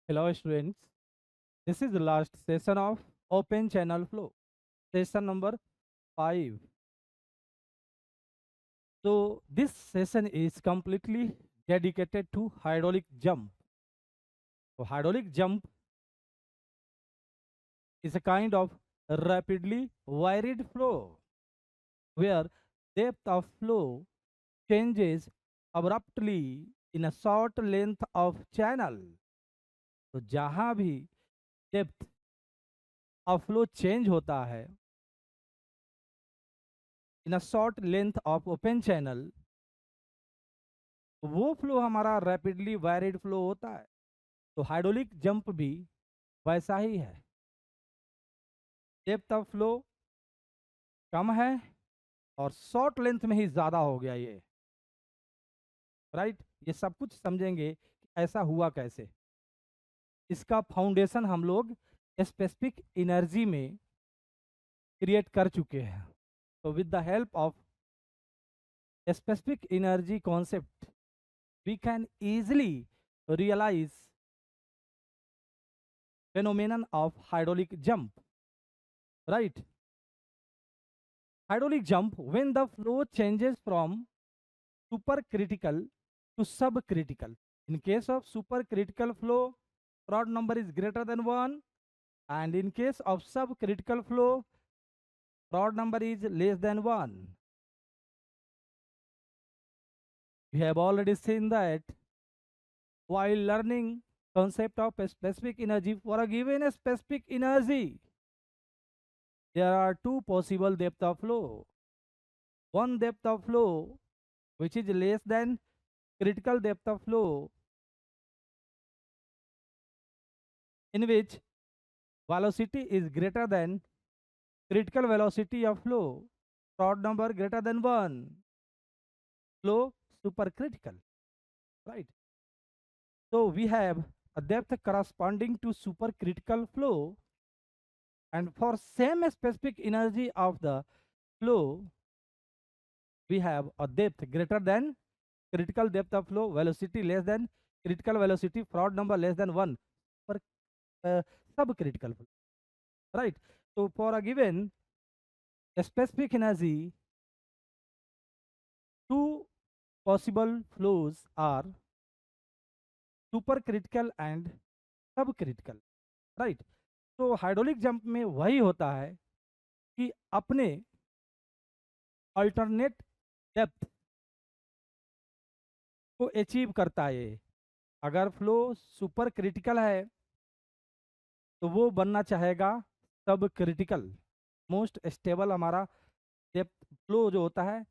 Hello students, this is the last session of Open Channel Flow, session number 5. So this session is completely dedicated to hydraulic jump. So hydraulic jump is a kind of rapidly varied flow where depth of flow changes abruptly in a short length of channel. तो जहाँ भी depth of flow change होता है in a short length of open channel, वो flow हमारा rapidly varied flow होता है। तो हाइड्रोलिक जंप भी वैसा ही है। डेप्थ ऑफ फ्लो कम है और शॉर्ट लेंथ में ही ज़्यादा हो गया ये, राइट। ये सब कुछ समझेंगे कि ऐसा हुआ कैसे। इसका फाउंडेशन हम लोग स्पेसिफिक एनर्जी में क्रिएट कर चुके हैं। तो with the help of specific energy concept we can easily realize phenomenon of hydraulic jump, right? Hydraulic jump when the flow changes from supercritical to subcritical. In case of supercritical flow, Prandtl number is greater than 1, and in case of subcritical flow, Prandtl number is less than 1. We have already seen that while learning concept of a specific energy for a given specific energy, there are two possible depth of flow. One depth of flow which is less than critical depth of flow, in which velocity is greater than critical velocity of flow, Prandtl number greater than 1, flow supercritical, right? So we have a depth corresponding to supercritical flow, and for same specific energy of the flow we have a depth greater than critical depth of flow, velocity less than critical velocity, Prandtl number less than 1 for subcritical flow, right? So for a given specific energy, two possible flows are supercritical and subcritical, right? तो hydraulic jump में वही होता है कि अपने alternate depth को achieve करता है ये। अगर फ्लो सुपर क्रिटिकल है तो वो बनना चाहेगा सब क्रिटिकल, मोस्ट स्टेबल हमारा डेप्थ फ्लो जो होता है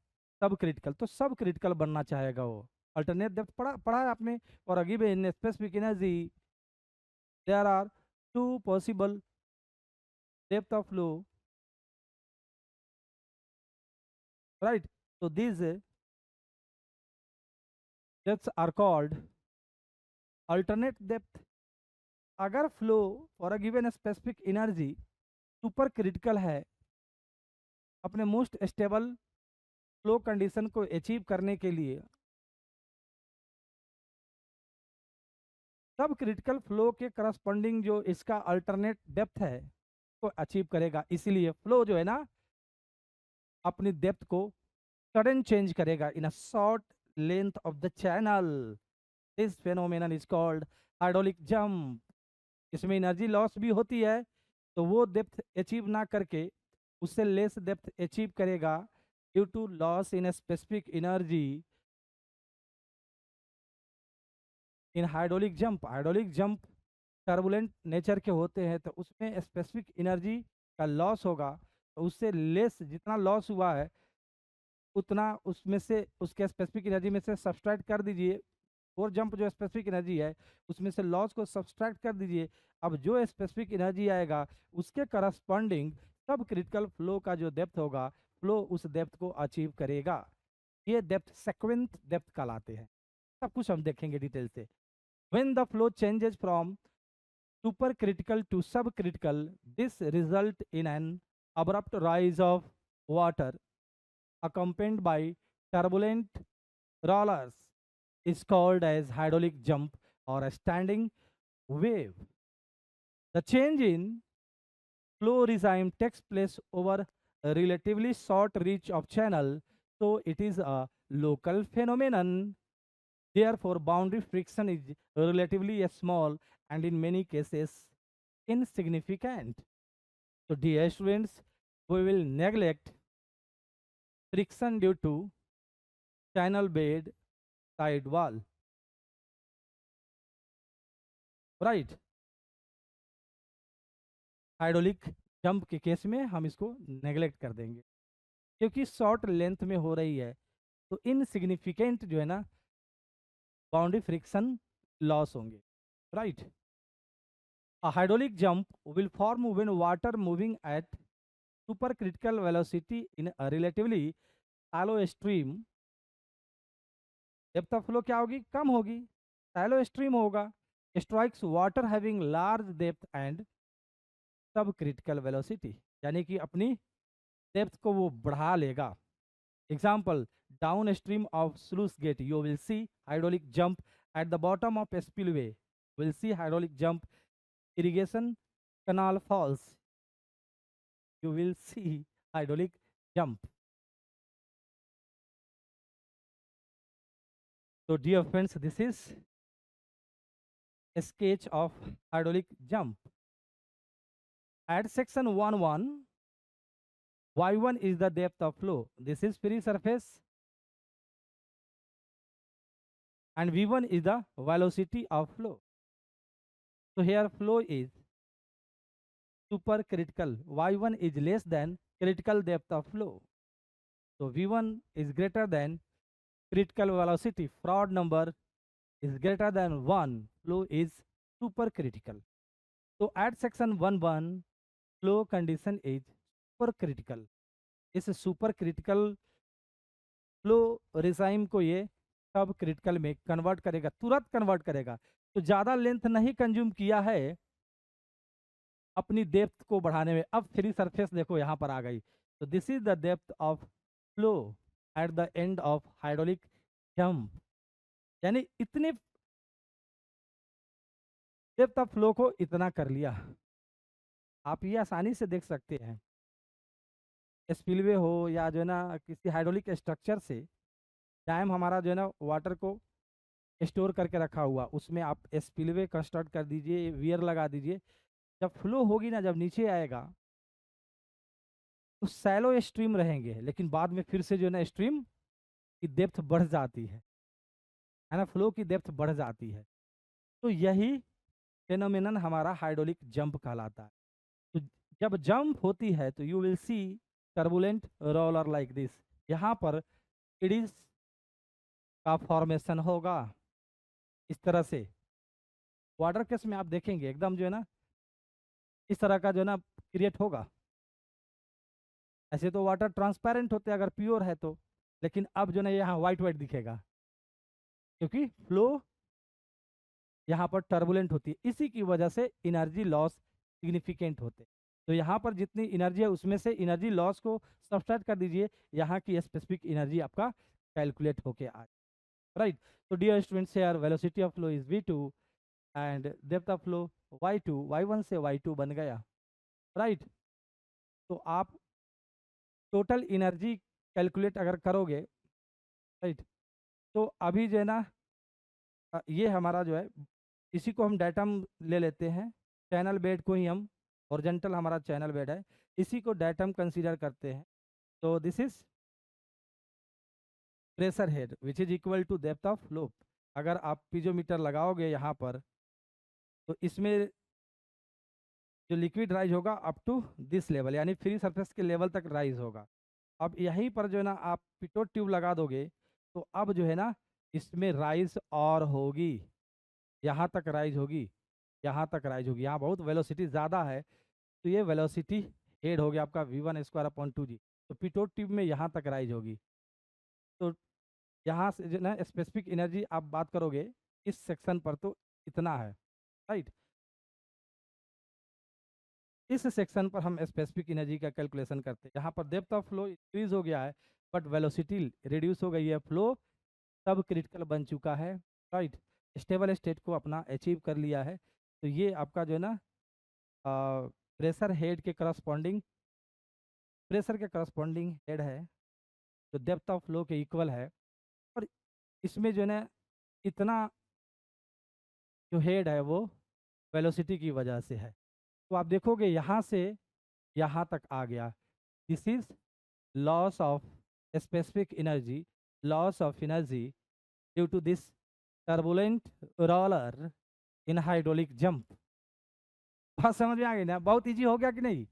सब क्रिटिकल, तो सब क्रिटिकल बनना चाहेगा वो। अल्टरनेट डेप्थ पढ़ा है आपने। और given in specific energy there are two possible depth of flow, right. so these depths are called alternate depth. अगर flow for a given specific energy super critical है, अपने मोस्ट स्टेबल फ्लो कंडीशन को achieve करने के लिए सब critical flow के corresponding जो इसका अल्टरनेट डेप्थ है को अचीव करेगा। इसीलिए फ्लो जो है ना अपनी डेप्थ को सडन चेंज करेगा in a short length of the channel. This phenomenon is called hydraulic jump. इसमें एनर्जी लॉस भी होती है, तो वो डेप्थ अचीव ना करके उससे लेस डेप्थ अचीव करेगा due to loss in specific energy in hydraulic jump. Hydraulic jump turbulent nature के होते हैं, तो उसमें स्पेसिफिक एनर्जी का लॉस होगा, तो उससे लेस जितना लॉस हुआ है उतना उसमें से उसके स्पेसिफिक एनर्जी में से सब्सट्रैक्ट कर दीजिए। और जंप जो स्पेसिफिक एनर्जी है उसमें से लॉस को सब्सट्रैक्ट कर दीजिए। अब जो स्पेसिफिक एनर्जी आएगा उसके करस्पॉन्डिंग सब क्रिटिकल फ्लो का जो डेप्थ होगा, फ्लो उस डेप्थ को अचीव करेगा। ये डेप्थ सेक्वेंट डेप्थ कहलाते हैं। सब कुछ हम देखेंगे डिटेल से। When the flow changes from supercritical to subcritical, this result in an abrupt rise of water accompanied by turbulent rollers is called as hydraulic jump or a standing wave. The change in flow regime takes place over a relatively short reach of channel, so it is a local phenomenon. Therefore, boundary friction is relatively small and in many cases insignificant. So, dear students, we will neglect friction due to channel bed side wall, right? Hydraulic jump के case में हम इसको neglect कर देंगे क्योंकि short length में हो रही है, तो इनसिग्निफिकेंट जो है ना बाउंड्री फ्रिक्शन लॉस होंगे, right? A hydraulic jump will form when water moving at supercritical velocity in a relatively shallow stream, depth of flow क्या होगी, कम होगी, shallow stream होगा, strikes water having large depth and subcritical velocity, यानी कि अपनी depth को वो बढ़ा लेगा. Example, downstream of sluice gate, you will see hydraulic jump at the bottom of a spillway. Will see hydraulic jump, irrigation canal falls. You will see hydraulic jump. So, dear friends, this is a sketch of hydraulic jump. At section 1.1, y1 is the depth of flow. This is free surface. And v1 is the velocity of flow. So here flow is supercritical. Y1 is less than critical depth of flow. So v1 is greater than critical velocity. Fraud number is greater than 1. Flow is supercritical. So at section 1.1, flow condition is supercritical. इस supercritical flow regime को ये सब critical में convert करेगा, तुरंत convert करेगा. तो ज़्यादा लेंथ नहीं कंज्यूम किया है अपनी डेप्थ को बढ़ाने में. अब फ्री सरफेस देखो यहाँ पर आ गई. तो this is the depth of flow at the end of hydraulic jump, यानी इतने डेप्थ ऑफ फ्लो को इतना कर लिया. आप ये आसानी से देख सकते हैं, स्पिलवे हो या जो है ना किसी हाइड्रोलिक स्ट्रक्चर से डैम हमारा जो है ना वाटर को स्टोर करके रखा हुआ, उसमें आप स्पिलवे कंस्ट्रक्ट कर दीजिए, वियर लगा दीजिए. जब फ्लो होगी ना, जब नीचे आएगा तो सैलो स्ट्रीम रहेंगे, लेकिन बाद में फिर से जो है ना स्ट्रीम की डेप्थ बढ़ जाती है ना, फ्लो की डेप्थ बढ़ जाती है. तो यही फेनोमेनन हमारा हाइड्रोलिक जंप कहलाता है. तो जब जंप होती है तो you will see turbulent roller like this. यहाँ पर एडीज का फॉर्मेशन होगा इस तरह से. वाटर केस में आप देखेंगे एकदम जो है ना इस तरह का जो है ना क्रिएट होगा. ऐसे तो वाटर ट्रांसपेरेंट होते हैं अगर प्योर है तो, लेकिन अब जो ना यहाँ व्हाइट व्हाइट दिखेगा क्योंकि फ्लो यहाँ पर टर्बुलेंट होती है. इसी की वजह से एनर्जी लॉस सिग्निफिकेंट होते. तो यहाँ पर जितनी एनर्जी है उसमें से एनर्जी लॉस को सब्सट्रैक्ट कर दीजिए, यहाँ की स्पेसिफिक एनर्जी आपका कैलकुलेट होके आए, राइट? तो dear students, here velocity of flow is v2 and depth of flow y2. y1 से y2 बन गया, राइट? तो आप टोटल एनर्जी कैलकुलेट अगर करोगे, राइट, तो अभी जो है ना ये हमारा जो है, इसी को हम डायटम ले लेते हैं. चैनल बेड को ही हम, हॉरिजॉन्टल हमारा चैनल बेड है, इसी को डायटम कंसीडर करते हैं. तो this is pressure head which is equal to depth of flow. अगर आप पीजोमीटर लगाओगे यहाँ पर तो इसमें जो लिक्विड राइज होगा अप टू दिस लेवल, यानी फ्री सरफेस के लेवल तक राइज होगा. अब यहीं पर जो है ना आप पिटोट ट्यूब लगा दोगे तो अब जो है ना इसमें राइज और होगी, यहाँ तक राइज होगी, यहाँ तक राइज होगी. यहाँ बहुत वेलोसिटी ज़्यादा है तो ये वेलोसिटी हेड हो गया आपका v1² g. तो पिटोट ट्यूब में यहाँ तक राइज होगी. तो यहाँ से जो ना स्पेसिफिक एनर्जी आप बात करोगे इस सेक्शन पर तो इतना है, राइट? इस सेक्शन पर हम स्पेसिफिक एनर्जी का कैलकुलेशन करते हैं. यहाँ पर डेप्थ ऑफ फ्लो इंक्रीज हो गया है बट वेलोसिटी रिड्यूस हो गई है, फ्लो सब क्रिटिकल बन चुका है, राइट। स्टेबल स्टेट को अपना अचीव कर लिया है। तो ये आपका जो है ना प्रेशर हेड के करस्पॉन्डिंग, प्रेशर के करस्पॉन्डिंग हेड है जो डेप्थ ऑफ फ्लो के इक्वल है। और इसमें जो है ना इतना जो हेड है वो वेलोसिटी की वजह से है। तो आप देखोगे यहाँ से यहाँ तक आ गया, this is loss of specific energy, loss of energy due to this turbulent roller in hydraulic jump. बात समझ में आ गई ना, बहुत इजी हो गया कि नहीं।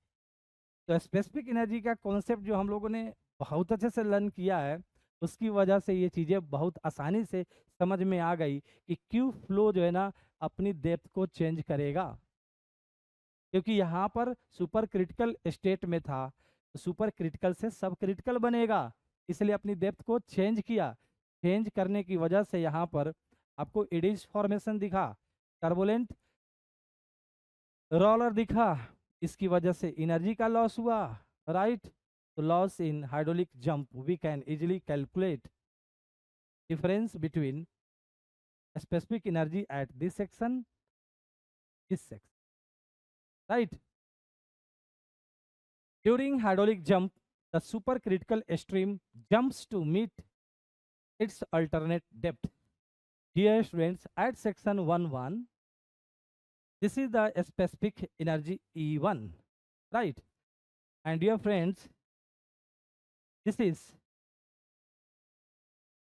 तो स्पेसिफिक एनर्जी का कॉन्सेप्ट जो हम लोगों ने बहुत अच्छे से लर्न किया है, उसकी वजह से ये चीज़ें बहुत आसानी से समझ में आ गई कि क्यों फ्लो जो है ना अपनी डेप्थ को चेंज करेगा। क्योंकि यहाँ पर सुपर क्रिटिकल स्टेट में था, तो सुपर क्रिटिकल से सब क्रिटिकल बनेगा, इसलिए अपनी डेप्थ को चेंज किया। चेंज करने की वजह से यहाँ पर आपको एडिज फॉर्मेशन दिखा, टर्बुलेंट रोलर दिखा, इसकी वजह से एनर्जी का लॉस हुआ, राइट। तो loss in hydraulic jump we can easily calculate difference between specific energy at this section, right. During hydraulic jump, the supercritical stream jumps to meet its alternate depth. Dear students, at section 1.1, this is the specific energy E1, right? And dear friends, this is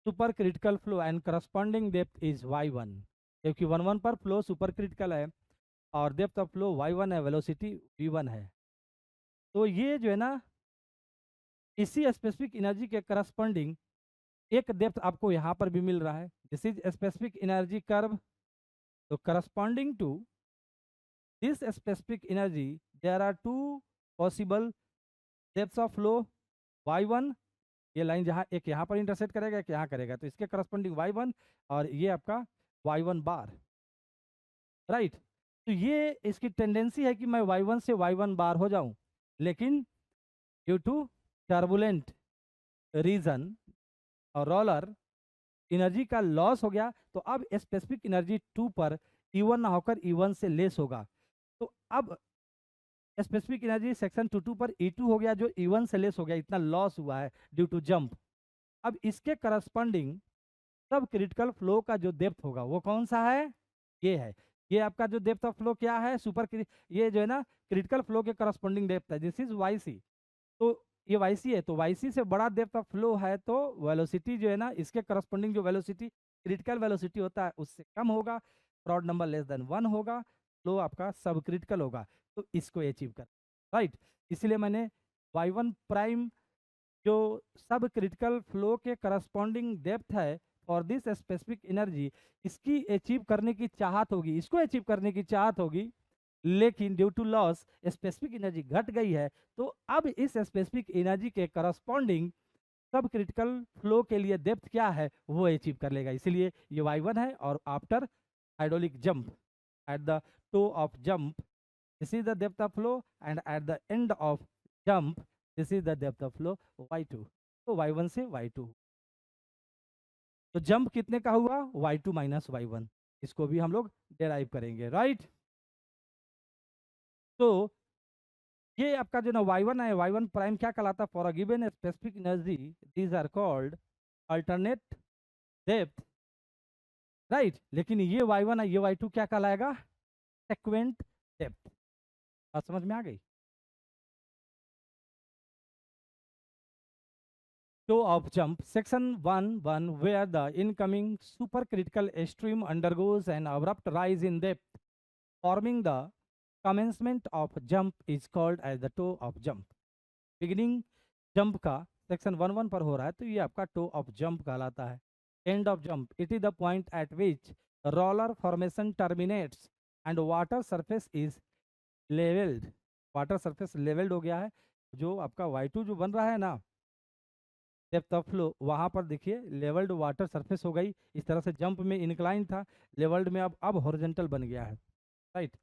supercritical flow and corresponding depth is Y1. क्योंकि 1.1 पर flow supercritical है और depth of flow Y1 है, velocity V1 है। तो ये जो है ना इसी स्पेसिफिक एनर्जी के करस्पॉन्डिंग एक डेप्थ आपको यहाँ पर भी मिल रहा है, this is specific energy curve. तो corresponding to this specific energy there are two possible depths of flow, y1, ये लाइन जहाँ एक यहाँ पर इंटरसेक्ट करेगा एक यहाँ करेगा, तो इसके करस्पॉन्डिंग y1 और ये आपका y1 बार, राइट। तो ये इसकी टेंडेंसी है कि मैं y1 से y1 बार हो जाऊं, लेकिन ड्यू टू टर्बुलेंट रीजन और रोलर एनर्जी का लॉस हो गया, तो अब स्पेसिफिक एनर्जी 2 पर E1 ना होकर E1 से लेस होगा। तो अब स्पेसिफिक एनर्जी सेक्शन 2 पर E2 हो गया जो E1 से लेस हो गया, इतना लॉस हुआ है ड्यू टू जंप। अब इसके करस्पॉन्डिंग सब क्रिटिकल फ्लो का जो डेप्थ होगा वो कौन सा है, ये है। ये आपका जो डेप्थ ऑफ फ्लो क्या है, ये जो है ना क्रिटिकल फ्लो के करस्पॉन्डिंग डेप्थ है, दिस इज YC। तो ये YC है, तो YC से बड़ा डेप्थ ऑफ फ्लो है, तो वेलोसिटी जो है ना इसके करस्पॉन्डिंग जो वेलोसिटी क्रिटिकल वेलोसिटी होता है उससे कम होगा, रॉड नंबर लेस देन 1 होगा, फ्लो आपका सब क्रिटिकल होगा। तो इसको अचीव कर, राइट। इसलिए मैंने y1 प्राइम जो सब क्रिटिकल फ्लो के करस्पॉन्डिंग डेप्थ है फॉर दिस स्पेसिफिक एनर्जी, इसकी अचीव करने की चाहत होगी, इसको अचीव करने की चाहत होगी, लेकिन due to loss specific energy घट गई है। तो अब इस स्पेसिफिक एनर्जी के करस्पॉन्डिंग सब क्रिटिकल फ्लो के लिए डेप्थ क्या है वो अचीव कर लेगा, इसलिए ये y1 है। और after hydraulic jump at the toe of jump this is the depth of flow, and at the end of jump this is the depth of flow y2। तो y1 से y2, तो jump कितने का हुआ, y2 minus y1, इसको भी हम लोग डेराइव करेंगे, राइट। तो ये आपका जो ना y1 है, y1 प्राइम क्या कहलाता है, for a given specific energy these are called alternate depth, right. लेकिन ये y1 है, ये y2 क्या कहलाएगा, सेक्वेंट डेप्थ। बात समझ में आ गई। Toe of jump, section 1.1, where the incoming supercritical stream undergoes an abrupt rise in depth, forming the commencement of jump is called as the toe of jump। Beginning jump का section 1.1 पर हो रहा है, तो ये आपका toe of jump कहलाता है। End of jump, it is the point at which roller formation terminates and water surface is leveled। water surface leveled हो गया है, जो आपका y2 जो बन रहा है ना डेप्थ ऑफ फ्लो, वहाँ पर देखिए लेवल्ड वाटर सरफेस हो गई, इस तरह से जंप में इंक्लाइन था, लेवल्ड में अब हॉरिजॉन्टल बन गया है, राइट।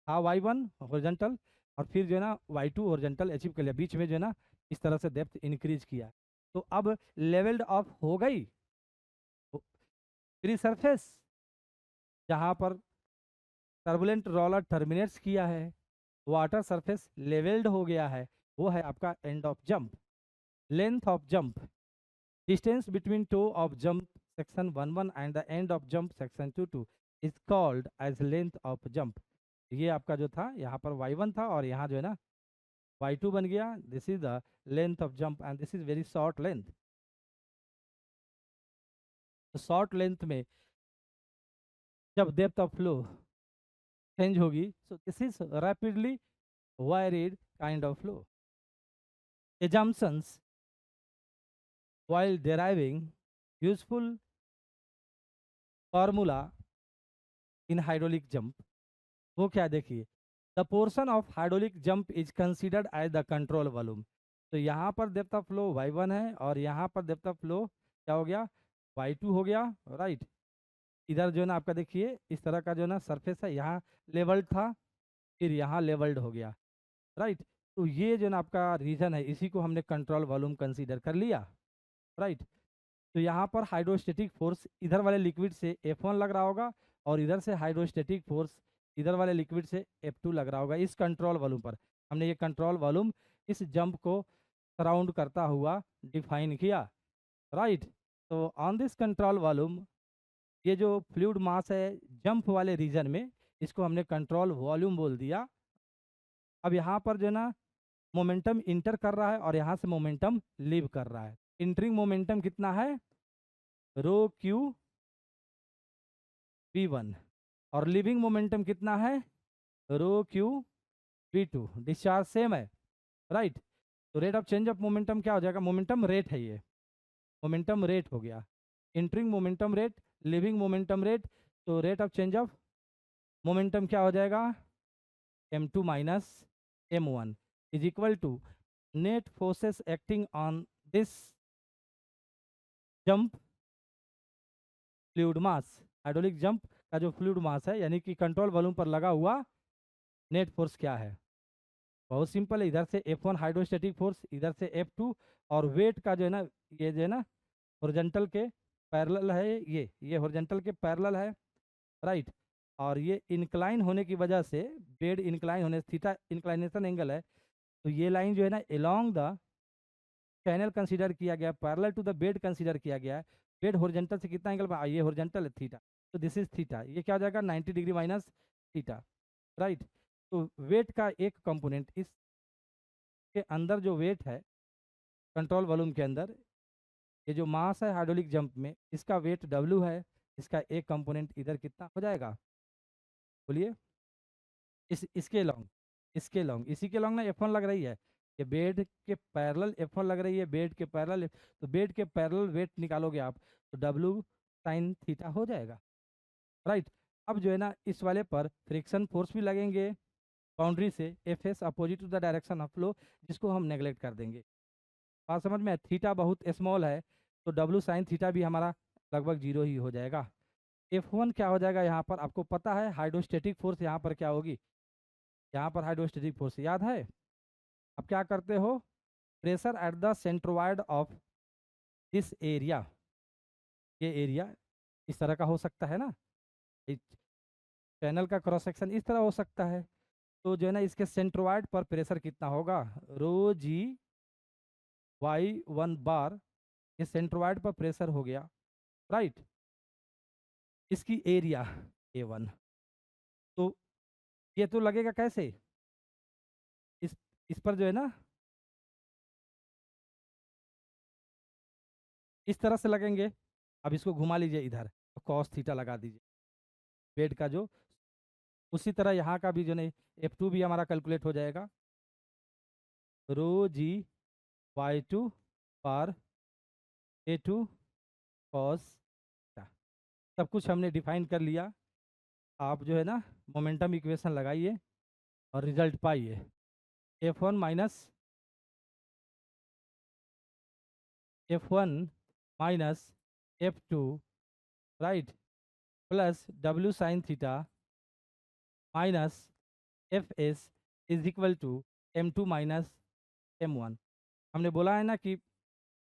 हाँ y1 हॉरिजॉन्टल और फिर जो है ना y2 हॉरिजॉन्टल अचीव कर लिया, बीच में जो है ना इस तरह से डेप्थ इंक्रीज किया। तो अब लेवल्ड ऑफ हो गई फ्री सरफेस, जहां पर टर्बुलेंट रोलर टर्मिनेट्स किया है, वाटर सरफेस लेवल्ड हो गया है, वो है आपका end of jump. Length of jump, distance between toe of jump section 11 end the end of jump section 22 is called as length of jump. ये आपका जो था यहाँ पर y1 था और यहाँ जो है ना y2 बन गया। This is the length of jump and this is very short length. तो शॉर्ट लेंथ में जब डेप्थ ऑफ फ्लो चेंज होगी, so this is rapidly varied kind of flow. Assumptions while deriving useful formula in hydraulic jump, वो क्या देखिए, the portion of hydraulic jump is considered as the control volume. तो यहाँ पर depth of flow y1 है और यहाँ पर डेप्थ ऑफ फ्लो क्या हो गया, y2 हो गया, राइट। इधर जो है ना आपका देखिए इस तरह का जो है ना सरफेस है, यहाँ लेवल्ड था, फिर यहाँ लेवल्ड हो गया, राइट। तो ये जो है ना आपका रीजन है, इसी को हमने कंट्रोल वॉल्यूम कंसीडर कर लिया, राइट। तो यहाँ पर हाइड्रोस्टेटिक फोर्स इधर वाले लिक्विड से F1 लग रहा होगा और इधर से हाइड्रोस्टेटिक फोर्स इधर वाले लिक्विड से F2 लग रहा होगा इस कंट्रोल वॉल्यूम पर। हमने ये कंट्रोल वॉल्यूम इस जंप को सराउंड करता हुआ डिफाइन किया, राइट। तो ऑन दिस कंट्रोल वॉल्यूम, ये जो फ्लूइड मास है जंप वाले रीजन में, इसको हमने कंट्रोल वॉल्यूम बोल दिया। अब यहाँ पर जो है ना मोमेंटम इंटर कर रहा है और यहाँ से मोमेंटम लीव कर रहा है। इंटरिंग मोमेंटम कितना है, रो क्यू v1, और लिविंग मोमेंटम कितना है, रो क्यू v2। डिस्चार्ज सेम है, राइट। तो rate of change of momentum क्या हो जाएगा, मोमेंटम रेट है, ये मोमेंटम रेट हो गया। Entering momentum rate, leaving momentum rate, तो rate of change of momentum क्या हो जाएगा, m2 minus m1 is equal to net forces acting on this jump fluid mass. Hydraulic jump का जो फ्लूइड मास है यानी कि कंट्रोल वॉल्यूम पर लगा हुआ नेट फोर्स क्या है, बहुत सिंपल है। इधर से F1 हाइड्रोस्टेटिक फोर्स, इधर से F2, और वेट का जो है ना, ये जो है ना हॉरिजॉन्टल के पैरेलल है, ये हॉरिजॉन्टल के पैरेलल है, राइट। और ये इंक्लाइन होने की वजह से, बेड इंक्लाइन होने से, थीटा इंक्लाइनेशन एंगल है, तो ये लाइन जो है ना अलोंग द चैनल कंसीडर किया गया, parallel to the bed consider किया गया है। बेड हॉरिजॉन्टल से कितना एंगल पर, ये हॉरिजॉन्टल है थीटा, तो दिस इज थीटा, ये क्या हो जाएगा 90 डिग्री माइनस थीटा, राइट। तो वेट का एक कंपोनेंट, इसके अंदर जो वेट है कंट्रोल वॉल्यूम के अंदर, ये जो मास है हाइड्रोलिक जंप में, इसका वेट W है, इसका एक कंपोनेंट इधर कितना हो जाएगा, बोलिए, इसके लॉन्ग, इसी के लॉन्ग ना F1 लग रही है, ये बेड के पैरेलल F1 लग रही है, बेड के पैरेलल, तो बेड के पैरेलल वेट निकालोगे आप तो W साइन थीटा हो जाएगा, राइट। अब जो है ना इस वाले पर फ्रिक्शन फोर्स भी लगेंगे बाउंड्री से, Fs opposite to the direction of flow, जिसको हम नेगलेक्ट कर देंगे। बात समझ में, थीटा बहुत स्मॉल है तो W साइन थीटा भी हमारा लगभग 0 ही हो जाएगा। F1 क्या हो जाएगा, यहाँ पर आपको पता है हाइड्रोस्टेटिक फोर्स यहाँ पर क्या होगी, यहाँ पर हाइड्रोस्टेटिक फोर्स याद है। अब क्या करते हो, pressure at the centroid of this area, ये एरिया इस तरह का हो सकता है ना, चैनल का क्रॉस सेक्शन इस तरह हो सकता है, तो जो है ना इसके सेंट्रोइड पर प्रेशर कितना होगा, रो जी y1 बार, ये सेंट्रोइड पर प्रेशर हो गया, राइट। इसकी एरिया A1, तो ये तो लगेगा कैसे, इस इस पर जो है ना इस तरह से लगेंगे। अब इसको घुमा लीजिए इधर, तो कॉस थीटा लगा दीजिए बेड का जो, उसी तरह यहाँ का भी जो नहीं F2 भी हमारा कैलकुलेट हो जाएगा, रो जी y2 बार A2 कॉस, सब कुछ हमने डिफाइन कर लिया। आप जो है ना मोमेंटम इक्वेशन लगाइए और रिजल्ट पाइए, F1 minus F2, right, plus W sine theta minus Fs is equal to M2 minus M1। हमने बोला है ना कि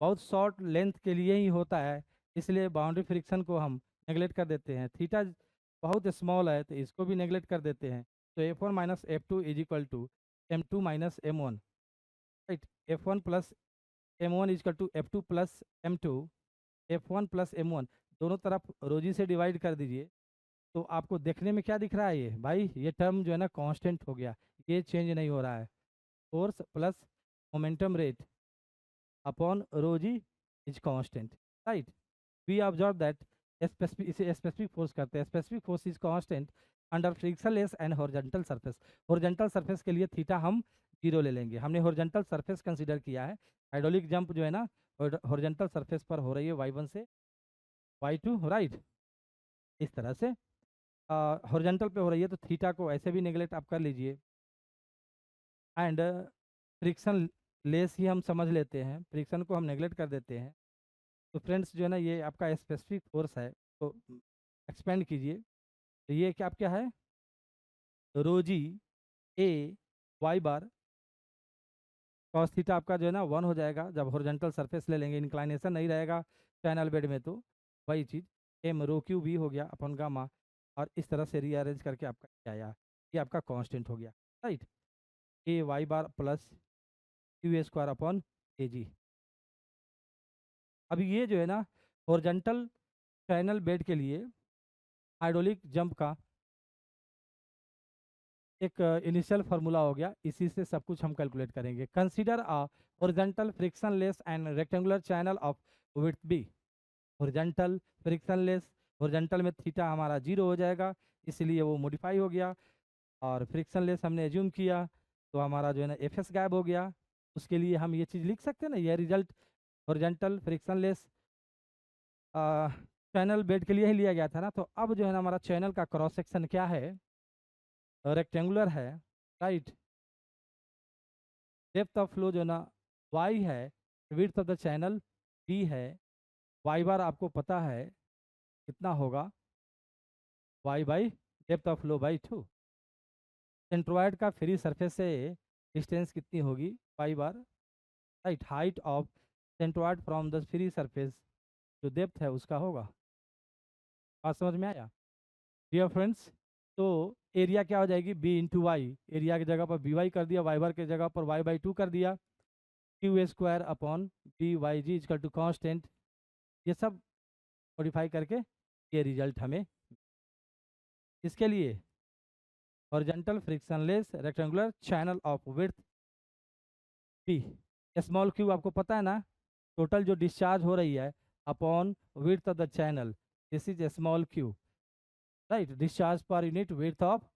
बहुत शॉर्ट लेंथ के लिए ही होता है, इसलिए बाउंड्री फ्रिक्शन को हम नेगलेक्ट कर देते हैं। थीटा बहुत स्मॉल है तो इसको भी नेगलेक्ट कर देते हैं। तो F1 minus F2 is equal to M2 minus M1, right. F1 plus M1 is equal to F2 plus M2, F1 plus M1 दोनों तरफ रोजी से डिवाइड कर दीजिए। तो आपको देखने में क्या दिख रहा है, ये भाई ये टर्म जो है ना कांस्टेंट हो गया, ये चेंज नहीं हो रहा है। Force plus momentum rate upon rho g is constant, right. We observe that specific, इसे स्पेसिफिक फोर्स करते हैं। Specific force is constant under frictionless and horizontal surface. Horizontal surface के लिए थीटा हम 0 ले लेंगे। हमने हॉरिजॉन्टल सरफेस कंसीडर किया है। हाइड्रोलिक जंप जो है ना हॉरिजॉन्टल सरफेस पर हो रही है, y1 से y2, राइट। इस तरह से हॉरिजॉन्टल पे हो रही है तो थीटा को ऐसे भी नेगलेक्ट आप कर लीजिए। एंड फ्रिक्शन लेस ही हम समझ लेते हैं, फ्रिक्शन को हम नेगलेक्ट कर देते हैं। तो फ्रेंड्स जो है ना ये आपका स्पेसिफिक फोर्स है, तो एक्सपेंड कीजिए। तो ये क्या है, रोजी ए वाई बार कॉस थीटा आपका जो है ना 1 हो जाएगा जब हॉरिजॉन्टल सरफेस ले लेंगे, इंक्लाइनेशन नहीं रहेगा चैनल बेड में। तो वही चीज़ एम रो क्यू भी हो गया अपन गामा, और इस तरह से रीअरेंज करके आपका क्या आया, ये आपका कांस्टेंट हो गया, right. A Y bar plus Q A square upon A G. अब ये जो है ना हॉरिजॉन्टल चैनल बेड के लिए हाइड्रोलिक जंप का एक इनिशियल फार्मूला हो गया, इसी से सब कुछ हम कैलकुलेट करेंगे। Consider a horizontal frictionless and rectangular channel of width B. Horizontal frictionless, horizontal में थीटा हमारा 0 हो जाएगा, इसलिए वो मॉडिफाई हो गया। और फ्रिक्शनलेस हमने एज्यूम किया तो हमारा जो है ना एफ एस गायब हो गया। उसके लिए हम ये चीज़ लिख सकते हैं ना, ये result horizontal frictionless channel bed के लिए ही लिया गया था ना। तो अब जो है ना हमारा चैनल का क्रॉस सेक्शन क्या है, रेक्टेंगुलर है, राइट। डेप्थ ऑफ फ्लो जो ना वाई है, width of the channel D है, वाई बार आपको पता है कितना होगा, Y by depth of flow by 2। Centroid का फ्री सरफेस से डिस्टेंस कितनी होगी, Y bar, right. Height of centroid from the free surface जो डेप्थ है उसका होगा। बात समझ में आया डियर फ्रेंड्स। तो एरिया क्या हो जाएगी, बी इंटू वाई, एरिया की जगह पर बी वाई कर दिया, वाई बार की जगह पर वाई बाई 2 कर दिया, Q A square upon B Y G is equal to constant. ये सब मॉडिफाई करके ये रिजल्ट हमें इसके लिए horizontal frictionless rectangular channel of width B, small Q आपको पता है ना, टोटल जो डिस्चार्ज हो रही है upon width of the channel, this is small Q, right. Discharge per unit width of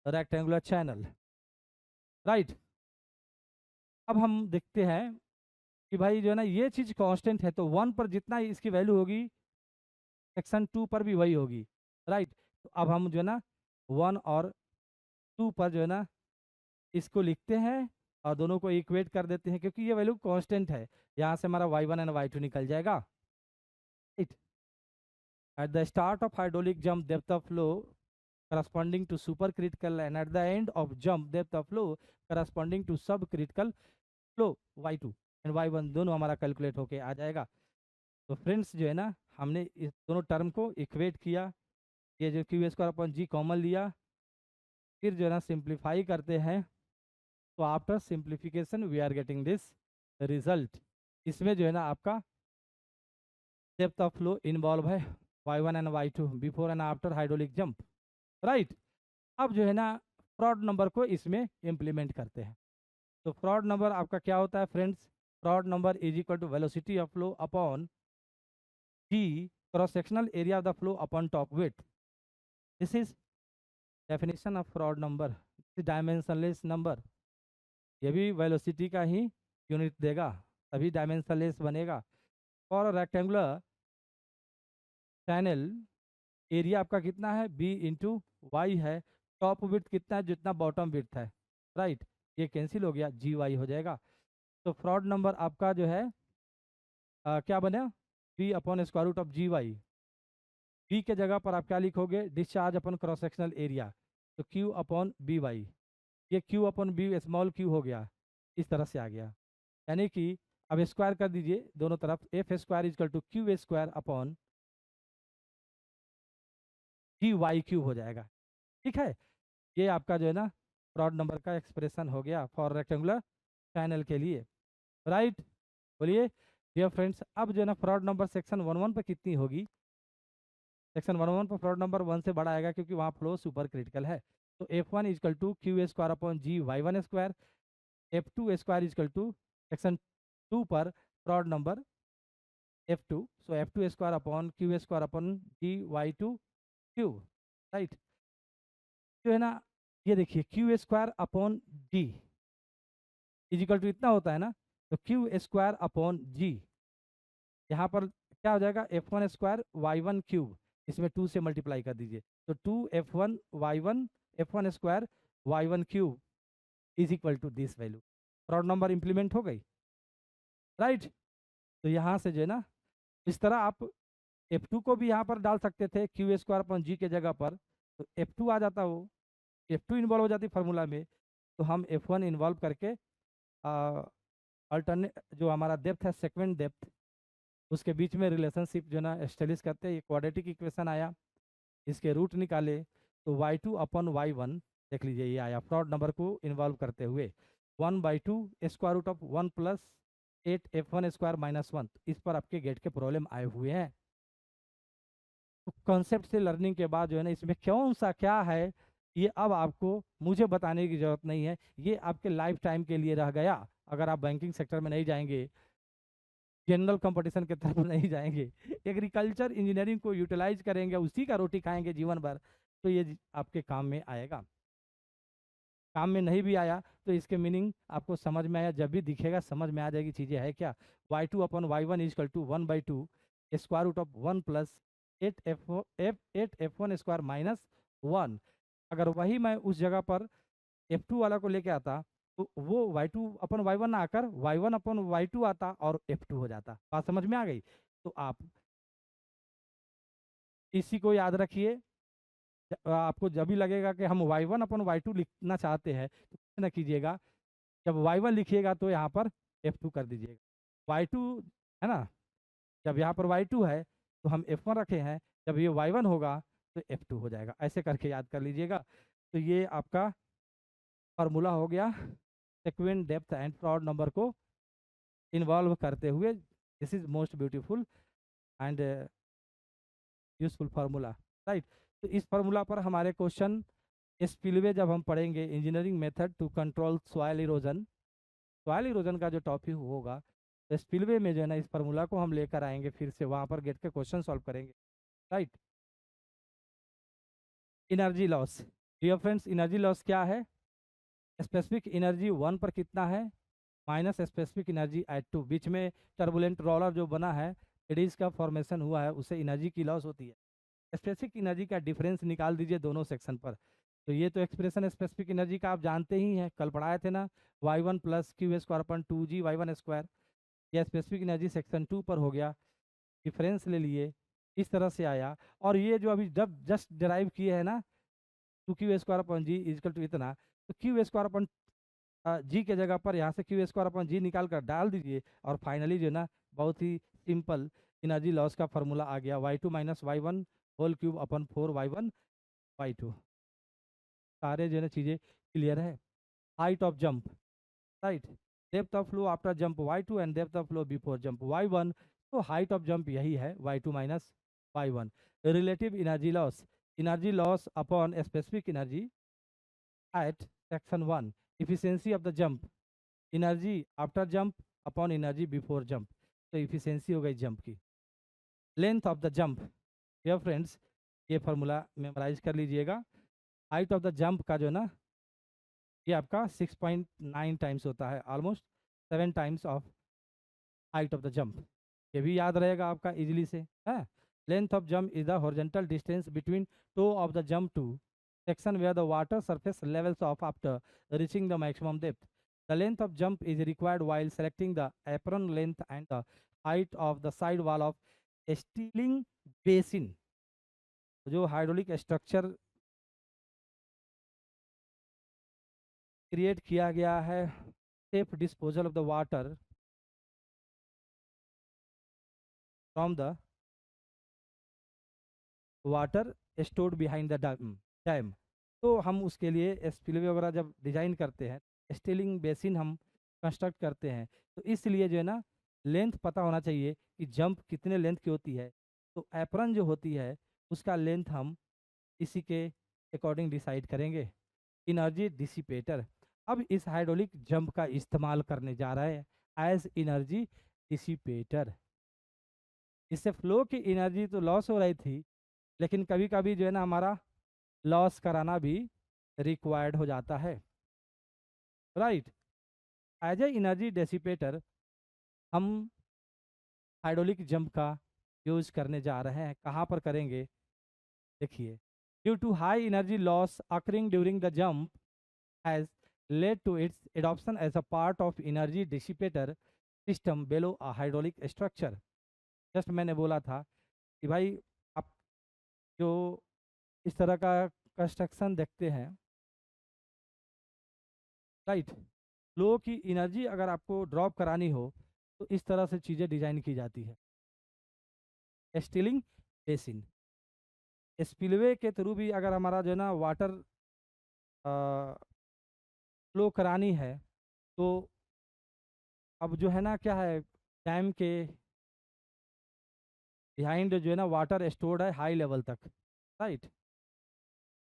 rectangular channel, right. अब हम देखते हैं कि भाई जो है ना ये चीज़ कांस्टेंट है, तो 1 पर जितना इसकी वैल्यू होगी सेक्शन 2 पर भी वही होगी, राइट। तो अब हम जो है ना 1 और 2 पर जो है ना इसको लिखते हैं और दोनों को इक्वेट कर देते हैं, क्योंकि ये वैल्यू कांस्टेंट है। यहाँ से हमारा y1 एंड y2 निकल जाएगा, right. At the start of hydraulic jump depth of flow corresponding to supercritical and at the end of jump depth of flow corresponding to subcritical flow y2 and y1 दोनों हमारा calculate होके आ जाएगा। तो friends जो है ना हमने इस दोनों टर्म को इक्वेट किया, ये जो Q square upon G common लिया, फिर जो है ना सिंप्लीफाई करते हैं। तो after simplification we are getting this result. इसमें जो है ना आपका डेप्थ ऑफ फ्लो इन्वॉल्व है y1 and y2 before and after hydraulic jump, right. अब जो है ना फ्रॉड नंबर को इसमें इम्प्लीमेंट करते हैं। तो फ्रॉड नंबर आपका क्या होता है friends, Froude number is equal to velocity of flow upon G cross sectional area of the flow upon top width. This is definition of Froude number, dimensionless number. ये भी velocity का ही unit देगा तभी dimensionless बनेगा। और rectangular channel area आपका कितना है, बी इंटू वाई है, टॉप विड्थ कितना है जितना बॉटम विड्थ है, राइट। ये कैंसिल हो गया, जी वाई हो जाएगा। तो फ्रॉड नंबर आपका जो है क्या बने, B upon square root of G Y. B के जगह पर आप क्या लिखोगे, discharge upon cross sectional area, तो क्यू अपॉन बी वाई। ये Q upon B small Q हो गया, इस तरह से आ गया। यानी कि अब स्क्वायर कर दीजिए दोनों तरफ, F square equal to Q square upon G Y Q हो जाएगा। ठीक है, ये आपका जो है ना रॉड नंबर का एक्सप्रेशन हो गया फॉर रेक्टेंगुलर चैनल के लिए, राइट। बोलिए डियर फ्रेंड्स, अब जो है ना फ्रॉड नंबर सेक्शन 1.1 पर कितनी होगी? सेक्शन 1.1 पर फ्रॉड नंबर 1 से बड़ा आएगा क्योंकि वहाँ फ्लो सुपर क्रिटिकल है। तो F one equal to Q square upon G Y one square, F two square equal to section 2 पर Froude number F two, so F two square upon Q square upon G Y two Q, right. जो है ना ये देखिए Q square upon G equal to इतना होता है ना, तो क्यू स्क्वायर अपॉन जी यहाँ पर क्या हो जाएगा, F one square Y one cube, इसमें 2 से मल्टीप्लाई कर दीजिए, तो 2 F one square Y one cube is equal to this value. Froude number implement हो गई, राइट। तो यहाँ से जो है ना इस तरह आप F2 को भी यहाँ पर डाल सकते थे क्यू स्क्वायर अपॉन जी के जगह पर, तो F2 आ जाता, वो F2 इन्वॉल्व हो जाती फार्मूला में, तो हम F1 इन्वॉल्व करके अल्टरनेट जो हमारा डेप्थ है सेकेंड डेप्थ, उसके बीच में रिलेशनशिप जो ना एस्टेब्लिश करते हैं, क्वाड्रेटिक इक्वेशन आया, इसके रूट निकाले, तो y2 अपॉन y1 देख लीजिए ये आया फ्रॉड नंबर को इन्वॉल्व करते हुए 1/2 square root of 1 plus 8f1 square minus 1। इस पर आपके गेट के प्रॉब्लम आए हुए हैं। तो कॉन्सेप्ट से लर्निंग के बाद जो है ना इसमें कौन सा क्या है, ये अब आपको मुझे बताने की जरूरत नहीं है, ये आपके लाइफ टाइम के लिए रह गया। अगर आप बैंकिंग सेक्टर में नहीं जाएंगे, जनरल कंपटीशन की तरफ नहीं जाएंगे, एग्रीकल्चर इंजीनियरिंग को यूटिलाइज करेंगे, उसी का रोटी खाएंगे जीवन भर, तो ये आपके काम में आएगा। काम में नहीं भी आया तो इसके मीनिंग आपको समझ में आया, जब भी दिखेगा समझ में आ जाएगी चीज़ें है क्या। y2 upon Y one equal to 1/2 square root of 1 plus 8f1 square minus 1। अगर वही मैं उस जगह पर F2 वाला को लेके आता तो वो y2 अपन y1 आकर y1 अपन y2 आता और F2 हो जाता। बात समझ में आ गई? तो आप इसी को याद रखिए। आपको जब भी लगेगा कि हम y1 अपन y2 लिखना चाहते हैं तो कुछ ना कीजिएगा, जब y1 लिखिएगा तो यहाँ पर F2 कर दीजिएगा। y2 है ना, जब यहाँ पर y2 है तो हम F1 रखे हैं, जब ये y1 होगा तो F2 हो जाएगा। ऐसे करके याद कर लीजिएगा। तो ये आपका फार्मूला हो गया सेक्वेंट डेप्थ एंड फ्रॉड नंबर को इन्वॉल्व करते हुए। This is most beautiful and useful formula, right. तो इस फार्मूला पर हमारे क्वेश्चन स्पिलवे जब हम पढ़ेंगे engineering method to control soil erosion का जो टॉपिक होगा, तो स्पिलवे में जो है ना इस फार्मूला को हम लेकर आएंगे, फिर से वहाँ पर गेट के क्वेश्चन सॉल्व करेंगे, right. Energy loss, dear friends, energy loss क्या है? स्पेसिफिक एनर्जी 1 पर कितना है माइनस स्पेसिफिक एनर्जी एट 2, बीच में टर्बुलेंट रोलर जो बना है, एडीज का फॉर्मेशन हुआ है, उससे एनर्जी की लॉस होती है। स्पेसिफिक एनर्जी का डिफरेंस निकाल दीजिए दोनों सेक्शन पर। तो ये तो एक्सप्रेशन स्पेसिफिक एनर्जी का आप जानते ही हैं, कल पढ़ाए थे ना, y1 plus Q square upon 2g y1 square. यह स्पेसिफिक एनर्जी सेक्शन 2 पर हो गया, डिफरेंस ले लिए, इस तरह से आया। और ये जो अभी जब जस्ट डिराइव किए हैं ना 2q स्क्वायर अपन जी इजकल टू इतना, तो क्यू स्क्वायर अपन जी के जगह पर यहाँ से क्यू स्क्वायर अपन जी निकाल कर डाल दीजिए, और फाइनली जो है ना बहुत ही सिंपल एनर्जी लॉस का फॉर्मूला आ गया, y2 minus y1 whole cube अपन 4y1 y2। सारे जो है ना चीज़ें क्लियर है। Height of jump, right, depth of flow after jump y2 and depth of flow before jump y1। तो हाइट ऑफ जंप यही है y2 minus y1। Relative energy loss upon specific energy at section 1, efficiency of the jump, energy after jump upon energy before jump, तो efficiency हो गई jump की। Length of the jump, dear friends, ये formula memorise कर लीजिएगा। Height of the jump का जो है ना ये आपका 6.9 टाइम्स होता है, almost 7 times of height of the jump. ये भी याद रहेगा आपका इजीली से है। Length of jump is the horizontal distance between toe of the jump to section where the water surface levels off after reaching the maximum depth. The length of jump is required while selecting the apron length and the height of the side wall of stealing basin. जो hydraulic structure create किया गया है safe disposal of the water from the water stored behind the dam. तो हम उसके लिए spillway वगैरह जब डिजाइन करते हैं, स्टीलिंग बेसिन हम कंस्ट्रक्ट करते हैं, तो इसलिए जो है ना लेंथ पता होना चाहिए कि जंप कितने लेंथ की होती है। तो एप्रन जो होती है उसका लेंथ हम इसी के अकॉर्डिंग डिसाइड करेंगे। एनर्जी डिसिपेटर, अब इस हाइड्रोलिक जंप का इस्तेमाल करने जा रहा है एज एनर्जी डिसिपेटर। इससे फ्लो की एनर्जी तो लॉस हो रही थी, लेकिन कभी कभी जो है ना हमारा लॉस कराना भी रिक्वायर्ड हो जाता है, राइट। एज ए एनर्जी डेसिपेटर हम हाइड्रोलिक जंप का यूज करने जा रहे हैं। कहाँ पर करेंगे, देखिए। Due to high energy loss occurring during the jump has led to its adoption as a part of energy dissipator system below a hydraulic structure। Just मैंने बोला था कि भाई आप जो इस तरह का कंस्ट्रक्शन देखते हैं, राइट, फ्लो की एनर्जी अगर आपको ड्रॉप करानी हो तो इस तरह से चीज़ें डिजाइन की जाती है। स्टीलिंग बेसिन, स्पिलवे के थ्रू भी अगर हमारा जो है ना वाटर फ्लो करानी है, तो अब जो है ना क्या है, डैम के बिहाइंड जो है ना वाटर स्टोर्ड है हाई लेवल तक, राइट,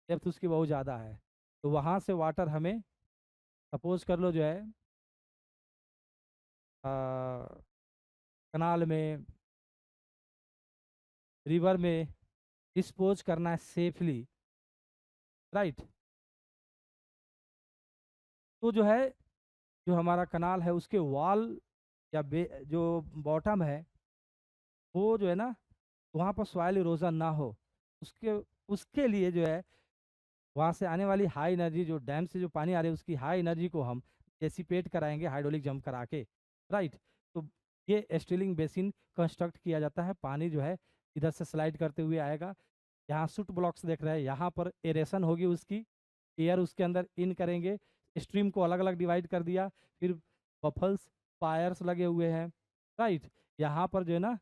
डेप्थ उसकी बहुत ज़्यादा है। तो वहाँ से वाटर हमें सपोज कर लो जो है कनाल में, रिवर में डिस्पोज करना है सेफली, राइट। तो जो है, जो हमारा कनाल है उसके वॉल या जो बॉटम है, वो जो है ना वहाँ पर सॉइल इरोजन ना हो, उसके उसके लिए जो है वहाँ से आने वाली हाई एनर्जी, जो डैम से जो पानी आ रही है उसकी हाई एनर्जी को हम डेसिपेट कराएंगे हाइड्रोलिक जंप करा के, राइट। तो ये स्टीलिंग बेसिन कंस्ट्रक्ट किया जाता है। पानी जो है इधर से स्लाइड करते हुए आएगा, यहाँ शूट ब्लॉक्स देख रहे हैं, यहाँ पर एरेशन होगी उसकी, एयर उसके अंदर इन करेंगे, स्ट्रीम को अलग अलग डिवाइड कर दिया, फिर बफल्स पायर्स लगे हुए हैं, राइट। यहाँ पर जो है ना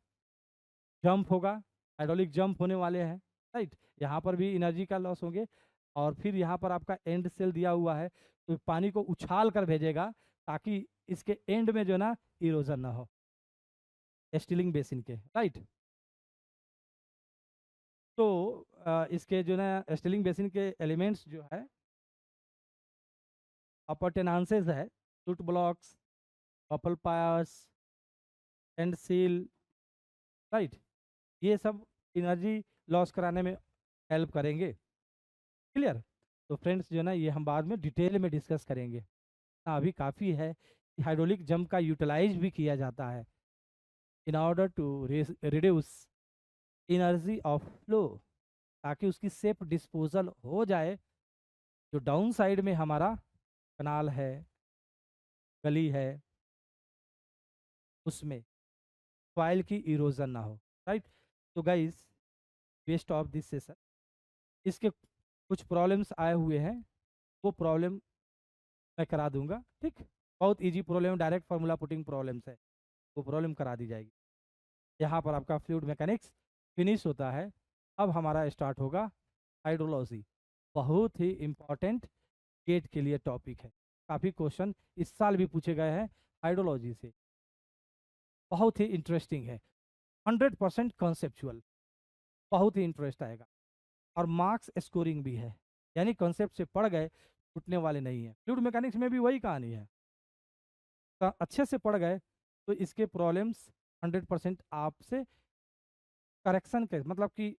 जंप होगा, हाइड्रोलिक जंप होने वाले हैं, राइट। यहाँ पर भी एनर्जी का लॉस होंगे, और फिर यहाँ पर आपका एंड सेल दिया हुआ है, तो पानी को उछाल कर भेजेगा ताकि इसके एंड में जो है ना इरोजन ना हो स्टीलिंग बेसिन के, राइट। तो इसके जो ना स्टीलिंग बेसिन के एलिमेंट्स जो है अपर्टेनांसेस है, shoot blocks, baffle pierce, and seal, right. ये सब एनर्जी लॉस कराने में हेल्प करेंगे, क्लियर। तो फ्रेंड्स जो है ना ये हम बाद में डिटेल में डिस्कस करेंगे। अभी काफ़ी है कि हाइड्रोलिक जंप का यूटिलाइज भी किया जाता है in order to reduce energy of flow, ताकि उसकी सेफ डिस्पोजल हो जाए। जो डाउन साइड में हमारा कनाल है, गली है, उसमें सॉइल की इरोजन ना हो, राइट। तो guys, rest of this session, इसके कुछ प्रॉब्लम्स आए हुए हैं, वो प्रॉब्लम मैं करा दूंगा, ठीक। बहुत easy problem, direct formula putting problems है, वो प्रॉब्लम करा दी जाएगी। यहाँ पर आपका फ्लूइड मैकेनिक्स फिनिश होता है। अब हमारा स्टार्ट होगा हाइड्रोलॉजी, बहुत ही इम्पॉर्टेंट गेट के लिए टॉपिक है। काफ़ी क्वेश्चन इस साल भी पूछे गए हैं हाइड्रोलॉजी से, बहुत ही इंटरेस्टिंग है, 100% कॉन्सेप्चुअल, बहुत ही इंटरेस्ट आएगा, और मार्क्स स्कोरिंग भी है, यानी कॉन्सेप्ट से पढ़ गए छूटने वाले नहीं है। फ्लूइड मैकेनिक्स में भी वही कहानी है, तो अच्छे से पढ़ गए तो इसके प्रॉब्लम्स 100% आपसे करेक्शन के, मतलब कि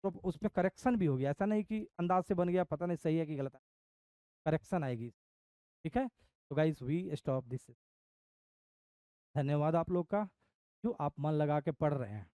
तो उसमें करेक्शन भी होगी, ऐसा नहीं कि अंदाज से बन गया पता नहीं सही है कि गलत है, करेक्शन आएगी, ठीक है। तो गाइस वी स्टॉप दिस। धन्यवाद आप लोग का जो आप मन लगा के पढ़ रहे हैं।